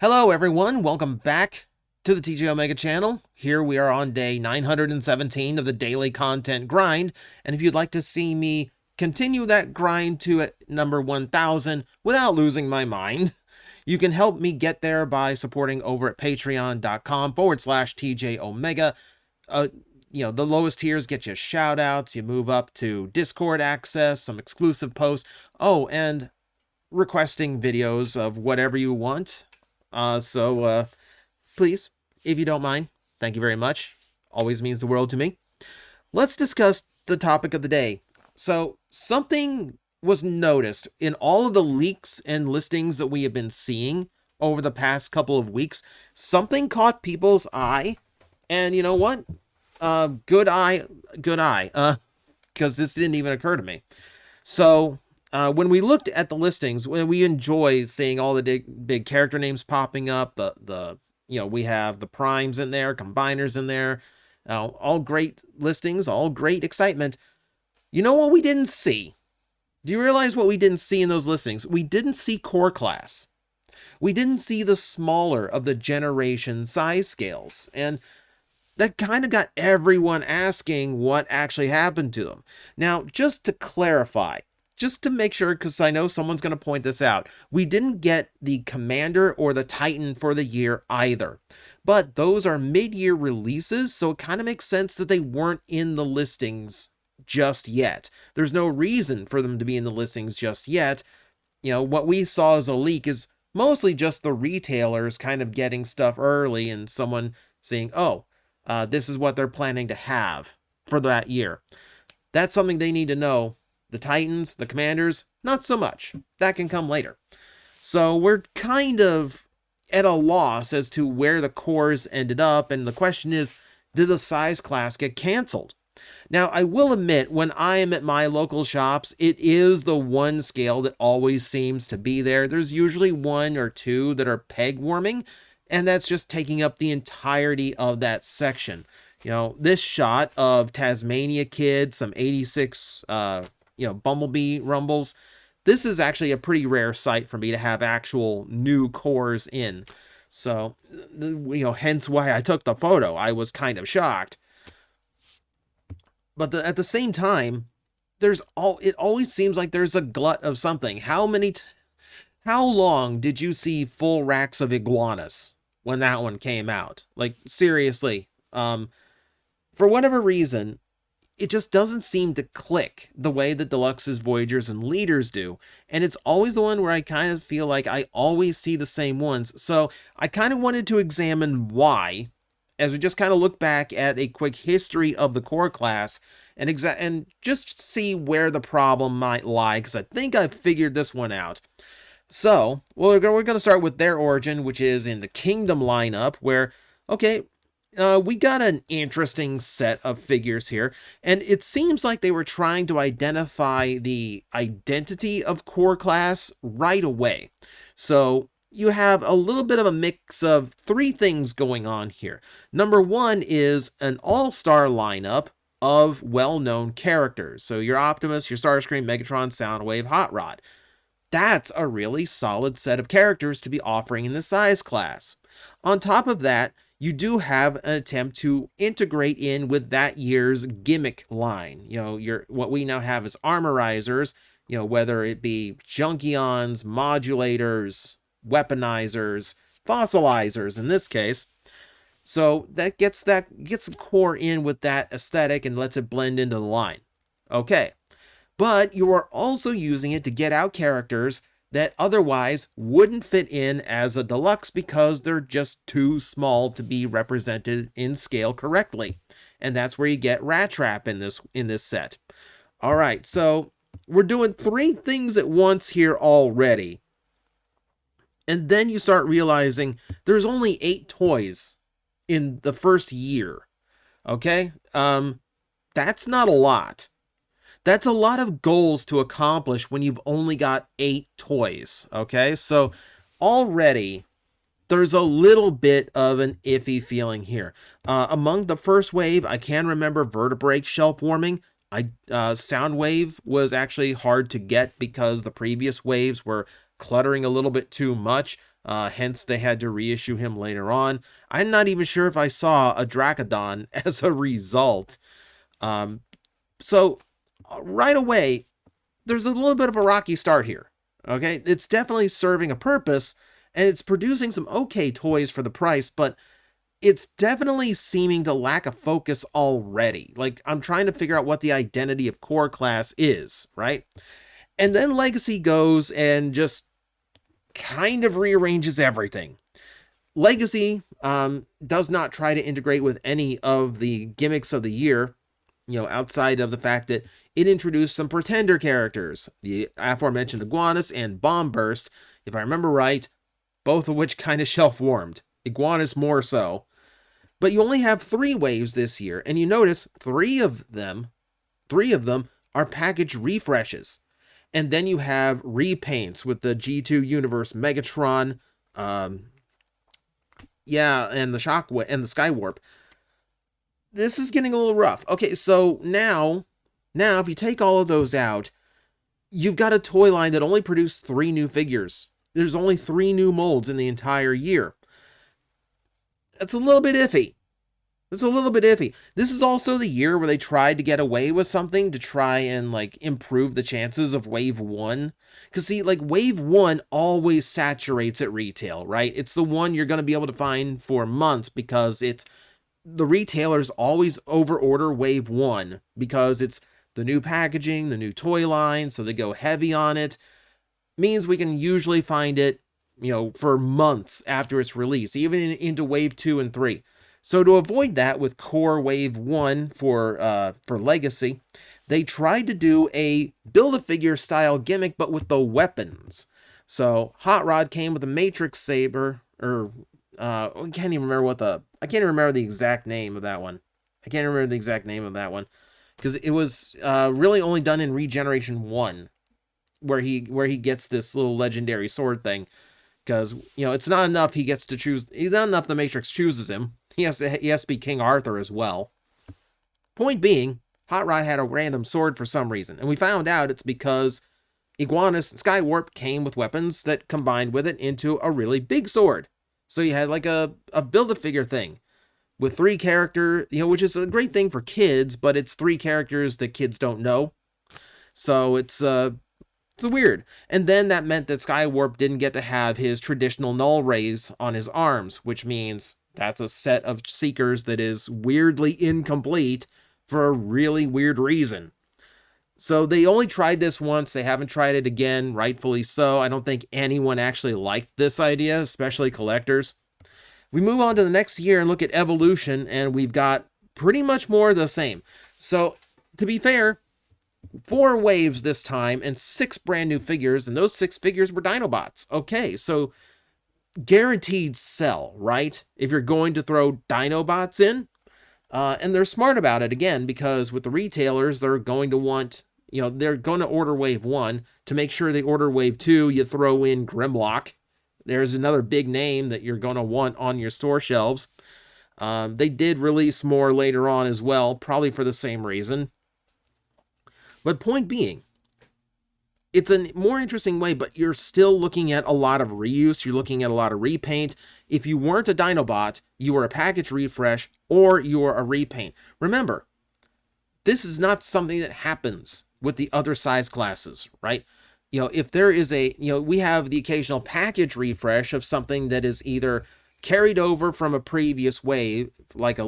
Hello everyone, welcome back to the TJOmega channel. Here we are on day 917 of the daily content grind, and if you'd like to see me continue that grind to number 1000 without losing my mind, you can help me get there by supporting over at patreon.com/TJOmega. The lowest tiers get you shout outs, you move up to Discord access, some exclusive posts, and requesting videos of whatever you want. Please, if you don't mind, thank you very much. Always means the world to me. Let's discuss the topic of the day. So, something was noticed in all of the leaks and listings that we have been seeing over the past couple of weeks. Something caught people's eye, and you know what? Good eye, because this didn't even occur to me. So, when we looked at the listings, when we enjoy seeing all the big character names popping up, we have the primes in there, combiners in there, all great listings, all great excitement. You know what we didn't see? Do you realize what we didn't see in those listings? We didn't see core class. We didn't see the smaller of the generation size scales, and that kind of got everyone asking what actually happened to them. Now, just to clarify, just to make sure, because I know someone's going to point this out, we didn't get the Commander or the Titan for the year either. But those are mid-year releases, so it kind of makes sense that they weren't in the listings just yet. There's no reason for them to be in the listings just yet. What we saw as a leak is mostly just the retailers kind of getting stuff early and someone saying, this is what they're planning to have for that year. That's something they need to know. The Titans, the Commanders, not so much. That can come later. So we're kind of at a loss as to where the cores ended up, and the question is, did the size class get canceled? Now, I will admit, when I am at my local shops, it is the one scale that always seems to be there. There's usually one or two that are peg warming, and that's just taking up the entirety of that section. This shot of Tasmania Kid, some 86 Bumblebee rumbles. This is actually a pretty rare sight for me to have actual new cores in. So, hence why I took the photo. I was kind of shocked. But at the same time, it always seems like there's a glut of something. How long did you see full racks of iguanas when that one came out? Like, seriously. For whatever reason, it just doesn't seem to click the way that Deluxes, Voyagers, and Leaders do. And it's always the one where I kind of feel like I always see the same ones. So I kind of wanted to examine why, as we just kind of look back at a quick history of the core class and just see where the problem might lie, because I think I've figured this one out. So, we're going to start with their origin, which is in the Kingdom lineup, where, we got an interesting set of figures here, and it seems like they were trying to identify the identity of core class right away. So you have a little bit of a mix of three things going on here. Number one is an all-star lineup of well-known characters. So your Optimus, your Starscream, Megatron, Soundwave, Hot Rod. That's a really solid set of characters to be offering in the size class. On top of that, you do have an attempt to integrate in with that year's gimmick line. What we now have is armorizers, whether it be Junkions, modulators, weaponizers, fossilizers in this case. So that gets the core in with that aesthetic and lets it blend into the line. Okay. But you are also using it to get out characters that otherwise wouldn't fit in as a deluxe because they're just too small to be represented in scale correctly. And that's where you get Rat Trap in this set. All right, so we're doing three things at once here already. And then you start realizing there's only 8 toys in the first year. Okay? That's not a lot. That's a lot of goals to accomplish when you've only got 8 toys, okay? So already there's a little bit of an iffy feeling here. Among the first wave, I can remember Vertebrae shelf warming. Soundwave was actually hard to get because the previous waves were cluttering a little bit too much. Hence, they had to reissue him later on. I'm not even sure if I saw a Dracodon as a result. So, right away, there's a little bit of a rocky start here. Okay, it's definitely serving a purpose, and it's producing some okay toys for the price, but it's definitely seeming to lack a focus already. Like, I'm trying to figure out what the identity of core class is, right? And then Legacy goes and just kind of rearranges everything. Legacy does not try to integrate with any of the gimmicks of the year, outside of the fact that it introduced some pretender characters, the aforementioned Iguanus and Bomb Burst, if I remember right, both of which kind of shelf-warmed. Iguanus more so. But you only have 3 waves this year, and you notice 3 of them are package refreshes. And then you have repaints with the G2 Universe Megatron, and the Shockwave and the Skywarp. This is getting a little rough. Okay, so now if you take all of those out, you've got a toy line that only produced 3 new figures. There's only 3 new molds in the entire year. That's a little bit iffy. This is also the year where they tried to get away with something to try and, improve the chances of Wave 1. Because, see, Wave 1 always saturates at retail, right? It's the one you're going to be able to find for months because the retailers always overorder Wave 1 because it's the new packaging, the new toy line, so they go heavy on it. Means we can usually find it, for months after its release, even into Wave 2 and 3. So to avoid that with Core Wave 1 for Legacy, they tried to do a Build-A-Figure style gimmick, but with the weapons. So Hot Rod came with a Matrix Saber, I can't even remember the exact name of that one. Because it was really only done in Regeneration 1, where he gets this little legendary sword thing. Because, it's not enough he gets to choose. It's not enough the Matrix chooses him. He has to be King Arthur as well. Point being, Hot Rod had a random sword for some reason. And we found out it's because Iguanus and Skywarp came with weapons that combined with it into a really big sword. So you had a Build-A-Figure thing with 3 characters, which is a great thing for kids, but it's 3 characters that kids don't know. So it's weird. And then that meant that Skywarp didn't get to have his traditional null rays on his arms, which means that's a set of Seekers that is weirdly incomplete for a really weird reason. So they only tried this once. They haven't tried it again, rightfully so. I don't think anyone actually liked this idea, especially collectors. We move on to the next year and look at Evolution, and we've got pretty much more of the same. So, to be fair, 4 waves this time and 6 brand new figures, and those 6 figures were Dinobots. Okay, so guaranteed sell, right? If you're going to throw Dinobots in. And they're smart about it, again, because with the retailers, they're going to want, they're going to order Wave 1. To make sure they order Wave 2, you throw in Grimlock. There's another big name that you're going to want on your store shelves. They did release more later on as well, probably for the same reason. But point being, it's a more interesting way, but you're still looking at a lot of reuse. You're looking at a lot of repaint. If you weren't a Dinobot, you were a package refresh or you were a repaint. Remember, this is not something that happens with the other size classes, right? If there is we have the occasional package refresh of something that is either carried over from a previous wave, like the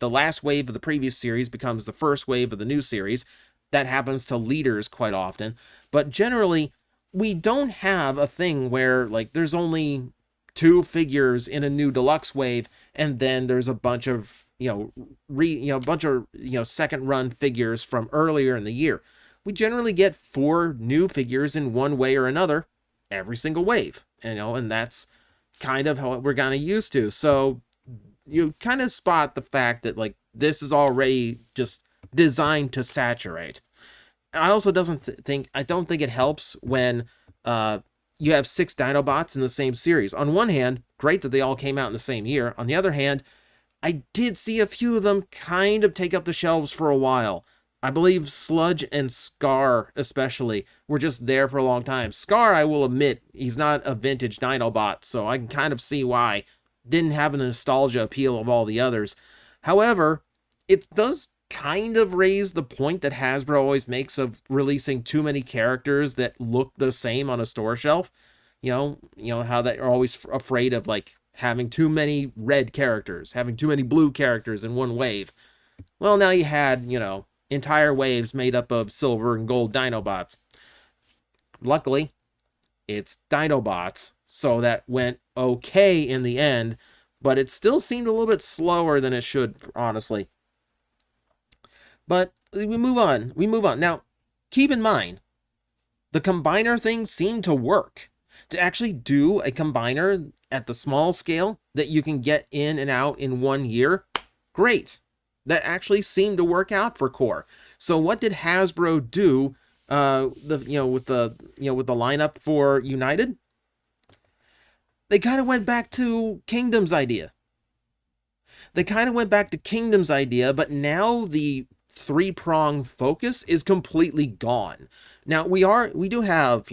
last wave of the previous series becomes the first wave of the new series. That happens to leaders quite often, but generally we don't have a thing where there's only 2 figures in a new deluxe wave, and then there's a bunch of second run figures from earlier in the year. We generally get 4 new figures in one way or another every single wave, and that's kind of how we're kind of used to. So you kind of spot the fact that this is already just designed to saturate. I also don't think it helps when you have 6 Dinobots in the same series. On one hand, great that they all came out in the same year. On the other hand, I did see a few of them kind of take up the shelves for a while. I believe Sludge and Scar, especially, were just there for a long time. Scar, I will admit, he's not a vintage Dinobot, so I can kind of see why. Didn't have the nostalgia appeal of all the others. However, it does kind of raise the point that Hasbro always makes of releasing too many characters that look the same on a store shelf. You know how they're always afraid of like having too many red characters, having too many blue characters in one wave. Well, now you had, entire waves made up of silver and gold Dinobots. Luckily, it's Dinobots, so that went okay in the end, but it still seemed a little bit slower than it should, honestly. But we move on. We move on. Now, keep in mind, the combiner thing seemed to work. To actually do a combiner at the small scale that you can get in and out in 1 year, great. That actually seemed to work out for Core. So what did Hasbro do? With the lineup for United, they kind of went back to Kingdom's idea. But now the three-prong focus is completely gone. Now we do have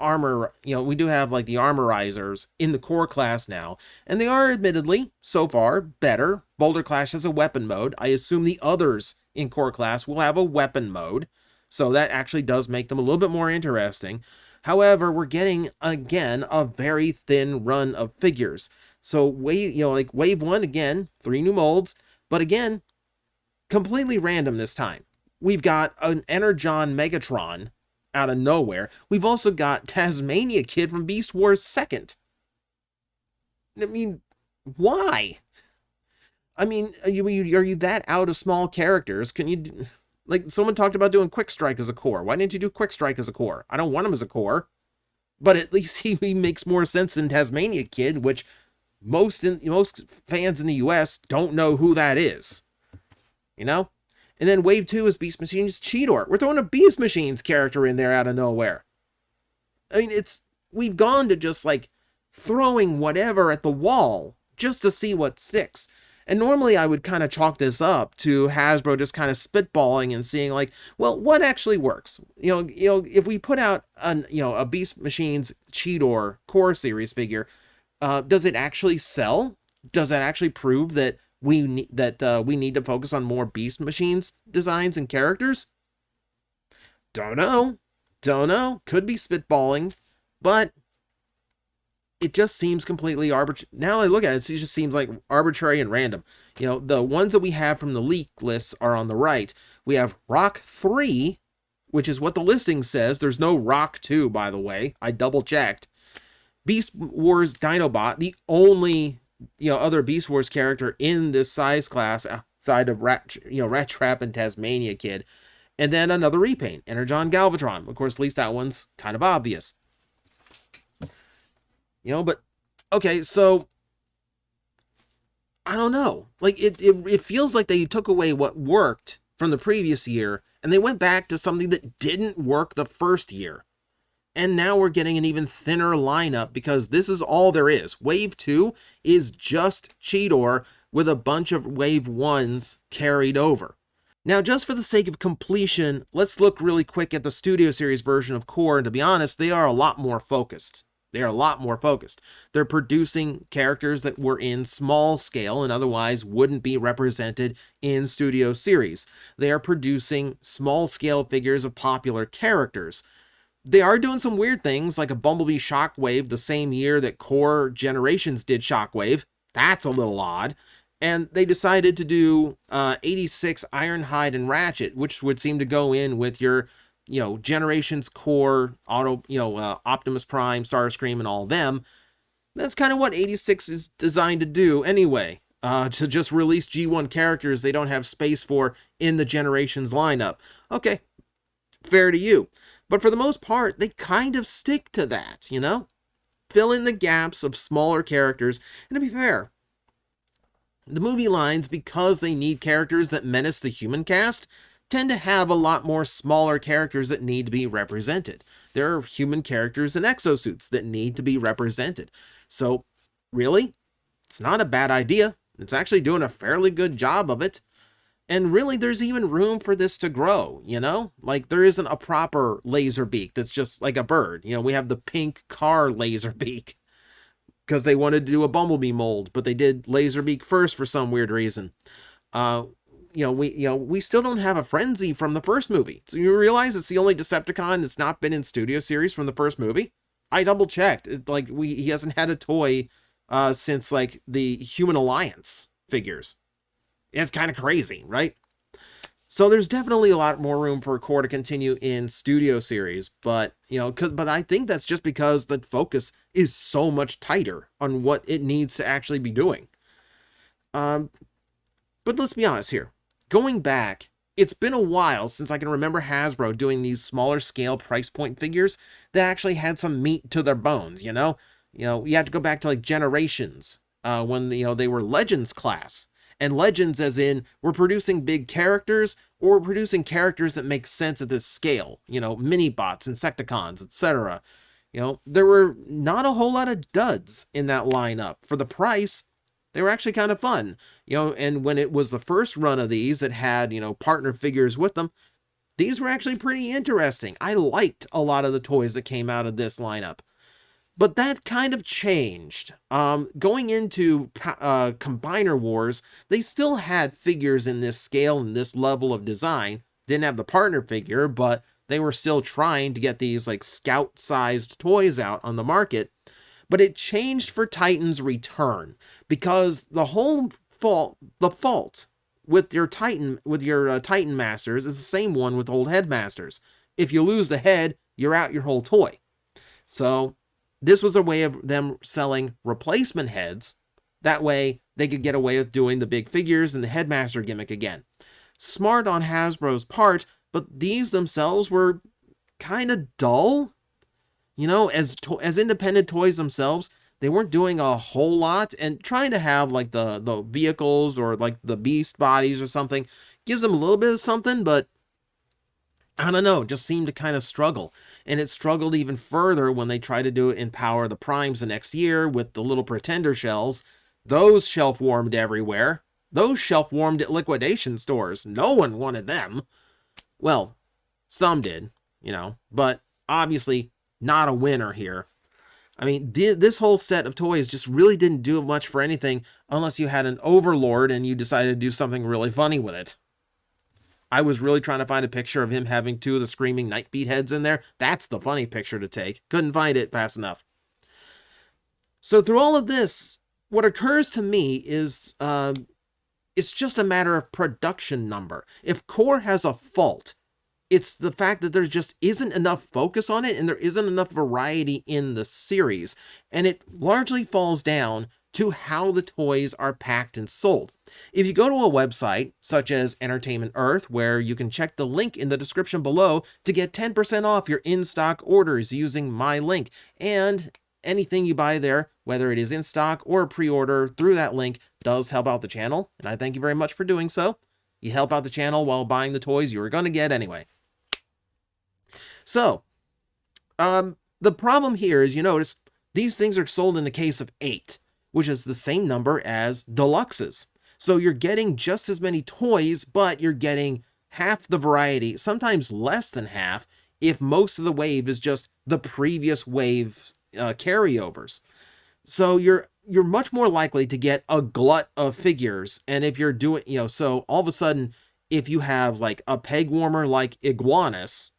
armor, we do have like the armorizers in the core class now, and they are admittedly so far better. Boulder Clash has a weapon mode. I assume the others in core class will have a weapon mode, so that actually does make them a little bit more interesting. However, we're getting again a very thin run of figures. So wave 1 again, 3 new molds, but again, completely random this time. We've got an Energon Megatron out of nowhere. We've also got Tasmania Kid from Beast Wars 2nd. I mean, why? I mean, are you that out of small characters? Can you, like, someone talked about doing Quick Strike as a core. Why didn't you do Quick Strike as a core? I don't want him as a core, but at least he makes more sense than Tasmania Kid, which most fans in the US don't know who that is. And then wave 2 is Beast Machines Cheetor. We're throwing a Beast Machines character in there out of nowhere. I mean, we've gone to just like throwing whatever at the wall just to see what sticks. And normally I would kind of chalk this up to Hasbro just kind of spitballing and seeing like, well, what actually works? If we put out a Beast Machines Cheetor core series figure, does it actually sell? Does that actually prove that we need to focus on more Beast Machines designs and characters? Don't know. Could be spitballing, but it just seems completely arbitrary. Now I look at it, it just seems like arbitrary and random. The ones that we have from the leak lists are on the right. We have Rock 3, which is what the listing says. There's no Rock 2, by the way. I double checked. Beast Wars Dinobot, the only other Beast Wars character in this size class outside of Rat Trap and Tasmania Kid. And then another repaint, Energon Galvatron. Of course, at least that one's kind of obvious. But okay, so I don't know. Like it feels like they took away what worked from the previous year and they went back to something that didn't work the first year. And now we're getting an even thinner lineup because this is all there is. Wave 2 is just Cheetor with a bunch of Wave 1s carried over. Now, just for the sake of completion, let's look really quick at the Studio Series version of Core, and to be honest, they are a lot more focused. They're producing characters that were in small scale and otherwise wouldn't be represented in Studio Series. They are producing small scale figures of popular characters. They are doing some weird things, like a Bumblebee Shockwave the same year that Core Generations did Shockwave. That's a little odd. And they decided to do 86 Ironhide and Ratchet, which would seem to go in with your, Generations Core, Optimus Prime, Starscream, and all them. That's kind of what 86 is designed to do anyway. To just release G1 characters they don't have space for in the Generations lineup. Okay, fair to you. But for the most part, they kind of stick to that, Fill in the gaps of smaller characters. And to be fair, the movie lines, because they need characters that menace the human cast, tend to have a lot more smaller characters that need to be represented. There are human characters in exosuits that need to be represented. So, really, it's not a bad idea. It's actually doing a fairly good job of it. And really, there's even room for this to grow, you know? Like, there isn't a proper laser beak that's just like a bird. You know, we have the pink car laser beak because they wanted to do a bumblebee mold, but they did laser beak first for some weird reason. Uh, we still don't have a frenzy from the first movie. So you realize it's the only Decepticon that's not been in studio series from the first movie? I double checked. Like, he hasn't had a toy since like the Human Alliance figures. It's kind of crazy, right? So there's definitely a lot more room for Core to continue in studio series, but but I think that's just because the focus is so much tighter on what it needs to actually be doing. But let's be honest here. Going back, it's been a while since I can remember Hasbro doing these smaller scale price point figures that actually had some meat to their bones. You have to go back to like Generations when they were Legends class. And Legends as in, we're producing big characters, or we're producing characters that make sense at this scale. Mini-bots, Insecticons, etc. There were not a whole lot of duds in that lineup. For the price, they were actually kind of fun. And when it was the first run of these that had, partner figures with them, these were actually pretty interesting. I liked a lot of the toys that came out of this lineup. But that kind of changed. Going into Combiner Wars, they still had figures in this scale and this level of design. Didn't have the partner figure, but they were still trying to get these like scout-sized toys out on the market. But it changed for Titan's Return, because the fault with your Titan Masters is the same one with old Headmasters. If you lose the head, you're out your whole toy. So this was a way of them selling replacement heads. That way, they could get away with doing the big figures and the Headmaster gimmick again. Smart on Hasbro's part, but these themselves were kind of dull. As independent toys themselves, they weren't doing a whole lot, and trying to have like the vehicles or like the beast bodies or something gives them a little bit of something, but I don't know, just seemed to kind of struggle. And it struggled even further when they tried to do it in Power of the Primes the next year with the little Pretender shells. Those shelf warmed everywhere. Those shelf warmed at liquidation stores. No one wanted them. Well, some did, but obviously not a winner here. I mean, this whole set of toys just really didn't do much for anything unless you had an Overlord and you decided to do something really funny with it. I was really trying to find a picture of him having two of the screaming Nightbeat heads in there. That's the funny picture to take. Couldn't find it fast enough. So through all of this, what occurs to me is it's just a matter of production number. If Core has a fault, it's the fact that there just isn't enough focus on it and there isn't enough variety in the series. And it largely falls down to how the toys are packed and sold. If you go to a website such as Entertainment Earth, where you can check the link in the description below to get 10% off your in-stock orders using my link, and anything you buy there, whether it is in stock or pre-order through that link, does help out the channel, and I thank you very much for doing so. You help out the channel while buying the toys you were going to get anyway. So, the problem here is, you notice, these things are sold in the case of 8, which is the same number as deluxes. So you're getting just as many toys, but you're getting half the variety, sometimes less than half, if most of the wave is just the previous wave carryovers. So you're much more likely to get a glut of figures, and if you're doing, so all of a sudden, if you have like a peg warmer like Iguanus,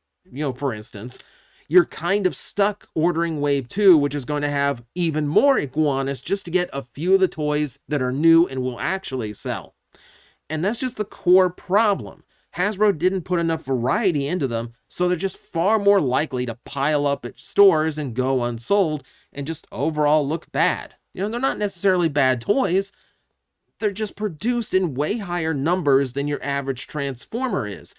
for instance, you're kind of stuck ordering Wave 2, which is going to have even more Iguanus just to get a few of the toys that are new and will actually sell. And that's just the core problem. Hasbro didn't put enough variety into them, so they're just far more likely to pile up at stores and go unsold and just overall look bad. They're not necessarily bad toys. They're just produced in way higher numbers than your average Transformer is.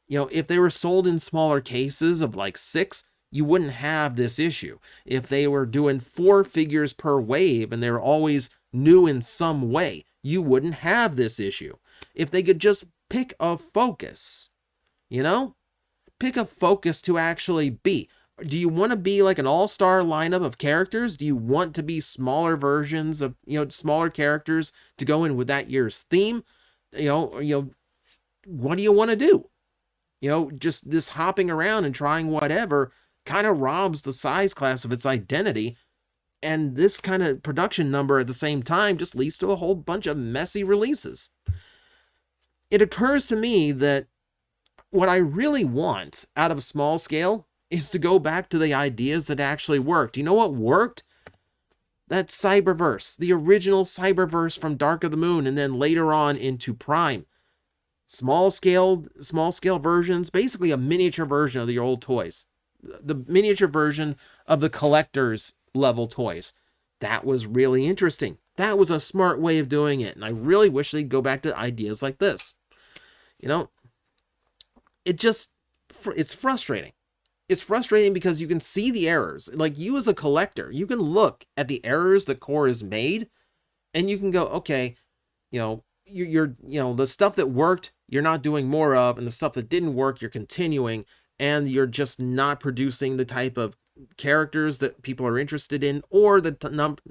If they were sold in smaller cases of like 6, you wouldn't have this issue. If they were doing 4 figures per wave and they were always new in some way, you wouldn't have this issue. If they could just pick a focus, pick a focus to actually be. Do you want to be like an all-star lineup of characters? Do you want to be smaller versions of, smaller characters to go in with that year's theme? what do you want to do? Just this hopping around and trying whatever kind of robs the size class of its identity. And this kind of production number at the same time just leads to a whole bunch of messy releases. It occurs to me that what I really want out of a small scale is to go back to the ideas that actually worked. You know what worked? That Cyberverse, the original Cyberverse from Dark of the Moon, and then later on into Prime. Small scale versions, basically a miniature version of the old toys. The miniature version of the collector's level toys. That was really interesting. That was a smart way of doing it, and I really wish they'd go back to ideas like this. It's frustrating. It's frustrating because you can see the errors. Like, you as a collector, you can look at the errors that Core has made, and you can go, okay, you're the stuff that worked, you're not doing more of, and the stuff that didn't work, you're continuing, and you're just not producing the type of characters that people are interested in, or the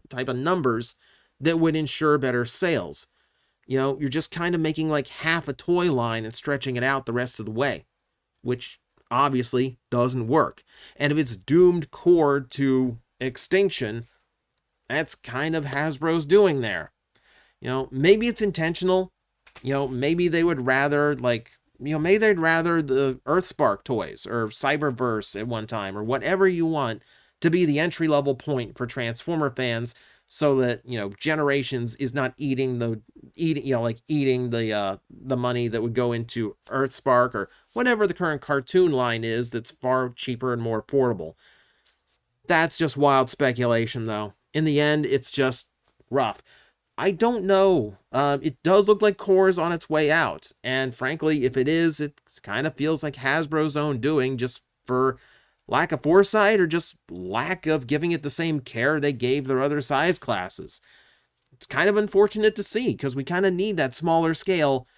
type of numbers that would ensure better sales. You're just kind of making like half a toy line and stretching it out the rest of the way, which obviously doesn't work. And if it's doomed Core to extinction, that's kind of Hasbro's doing there. Maybe it's intentional. Maybe they would rather maybe they'd rather the Earthspark toys or Cyberverse at one time or whatever you want to be the entry level point for Transformer fans, so that Generations is not eating the money that would go into Earthspark or whatever the current cartoon line is that's far cheaper and more affordable. That's just wild speculation, though. In the end, it's just rough. I don't know. It does look like Core is on its way out, and frankly, if it is, it kind of feels like Hasbro's own doing, just for lack of foresight or just lack of giving it the same care they gave their other size classes. It's kind of unfortunate to see, because we kind of need that smaller scale.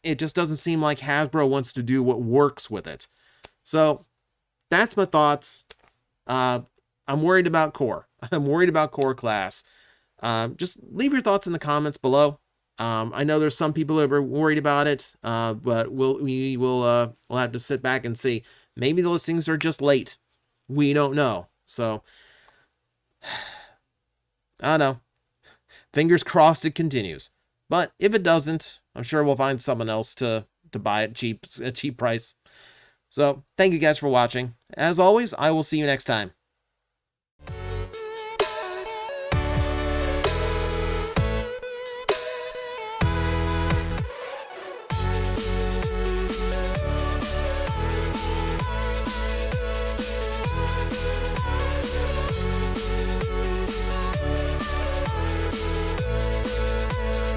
It just doesn't seem like Hasbro wants to do what works with it. So that's my thoughts. I'm worried about Core. I'm worried about Core class. Just leave your thoughts in the comments below. I know there's some people that are worried about it, but we'll have to sit back and see. Maybe the listings are just late. We don't know. So, I don't know. Fingers crossed it continues. But if it doesn't, I'm sure we'll find someone else to buy at a cheap price. So, thank you guys for watching. As always, I will see you next time.